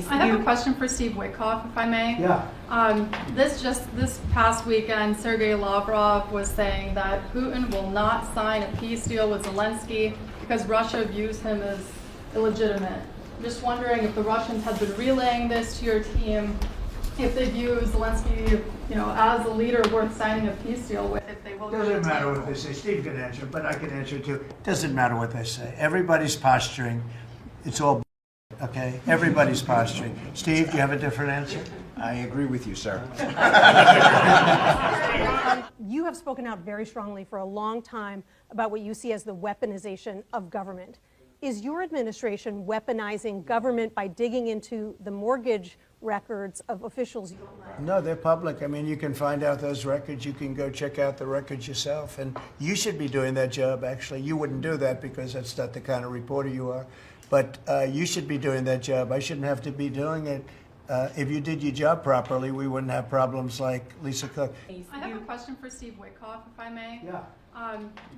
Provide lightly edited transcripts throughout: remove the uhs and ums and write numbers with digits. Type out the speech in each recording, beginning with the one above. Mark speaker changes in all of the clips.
Speaker 1: I have a question for Steve Witkoff, if I may.
Speaker 2: Yeah.
Speaker 1: This past weekend, Sergei Lavrov was saying that Putin will not sign a peace deal with Zelenskyy because Russia views him as illegitimate. I'm just wondering if the Russians have been relaying this to your team, if they view Zelenskyy, as a leader worth signing a peace deal with, if they will.
Speaker 2: Doesn't matter what they say. Steve can answer, but I can answer too. Doesn't matter what they say. Everybody's posturing. It's all okay? Everybody's posturing. Steve, do you have a different answer?
Speaker 3: I agree with you, sir.
Speaker 4: You have spoken out very strongly for a long time about what you see as the weaponization of government. Is your administration weaponizing government by digging into the mortgage records of officials?
Speaker 2: No, they're public. I mean, you can find out those records. You can go check out the records yourself. And you should be doing that job, actually. You wouldn't do that because that's not the kind of reporter you are. But you should be doing that job. I shouldn't have to be doing it. If you did your job properly, we wouldn't have problems like Lisa Cook.
Speaker 1: I have a question for Steve Witkoff, if I may.
Speaker 2: Yeah.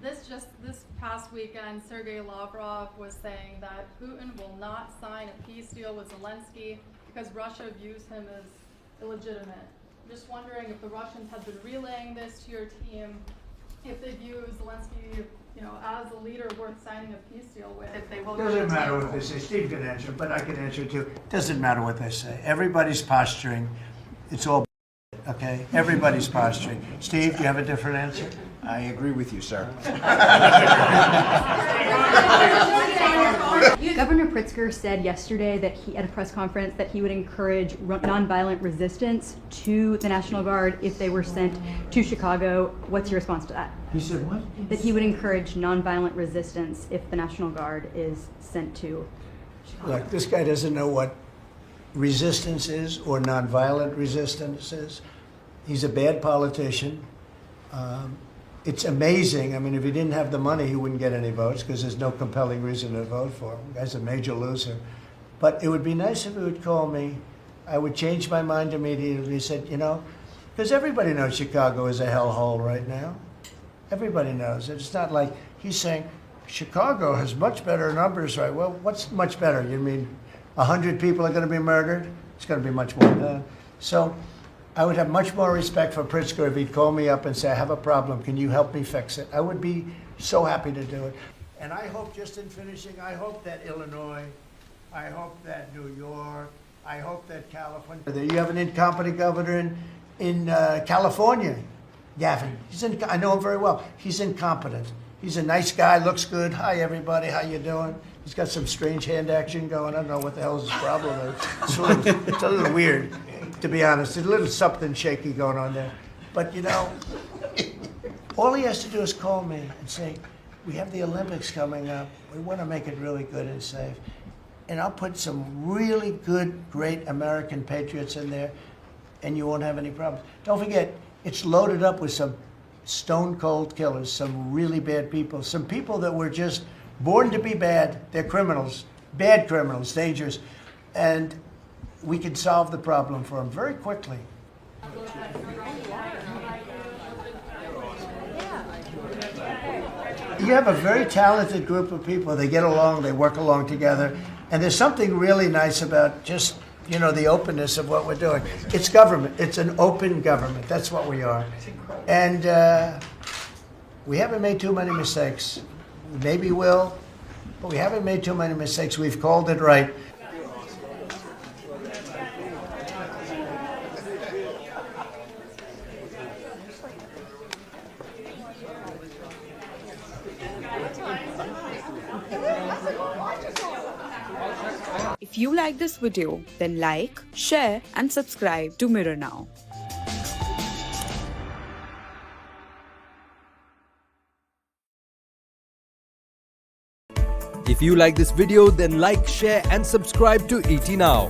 Speaker 1: This past weekend, Sergei Lavrov was saying that Putin will not sign a peace deal with Zelenskyy because Russia views him as illegitimate. I'm just wondering if the Russians have been relaying this to your team, if they view Zelenskyy, as a leader worth signing a peace deal with, if they will.
Speaker 2: Doesn't matter what they say. Steve can answer, but I can answer too. Doesn't matter what they say. Everybody's posturing. It's all okay? Everybody's posturing. Steve, do you have a different answer?
Speaker 3: I agree with you, sir.
Speaker 5: Governor Pritzker said yesterday that at a press conference that he would encourage nonviolent resistance to the National Guard if they were sent to Chicago. What's your response to that?
Speaker 2: He said what?
Speaker 5: That he would encourage nonviolent resistance if the National Guard is sent to Chicago.
Speaker 2: Look, this guy doesn't know what resistance is or nonviolent resistance is. He's a bad politician. It's amazing. I mean, if he didn't have the money, he wouldn't get any votes because there's no compelling reason to vote for him. The guy's a major loser. But it would be nice if he would call me. I would change my mind immediately. He said, because everybody knows Chicago is a hellhole right now. Everybody knows. It's not like he's saying Chicago has much better numbers, right? Well, what's much better? You mean 100 people are going to be murdered? It's going to be much more than that. So I would have much more respect for Pritzker if he'd call me up and say, I have a problem. Can you help me fix it? I would be so happy to do it. And I hope, just in finishing, I hope that Illinois, I hope that New York, I hope that California. You have an incompetent governor in California, Gavin. I know him very well. He's incompetent. He's a nice guy, looks good. Hi, everybody. How you doing? He's got some strange hand action going. I don't know what the hell his problem is. It's a little weird, to be honest. There's a little something shaky going on there. But, all he has to do is call me and say, we have the Olympics coming up. We want to make it really good and safe. And I'll put some really good, great American patriots in there, and you won't have any problems. Don't forget, it's loaded up with some stone-cold killers, some really bad people, some people that were just born to be bad. They're criminals, bad criminals, dangerous. And we can solve the problem for them very quickly. You have a very talented group of people. They get along, they work along together. And there's something really nice about just, the openness of what we're doing. It's government. It's an open government. That's what we are. And we haven't made too many mistakes. Maybe will, but we haven't made too many mistakes. We've called it right.
Speaker 6: If you like this video, then like, share and subscribe to Mirror Now.
Speaker 7: If you like this video, then like, share and subscribe to ET Now.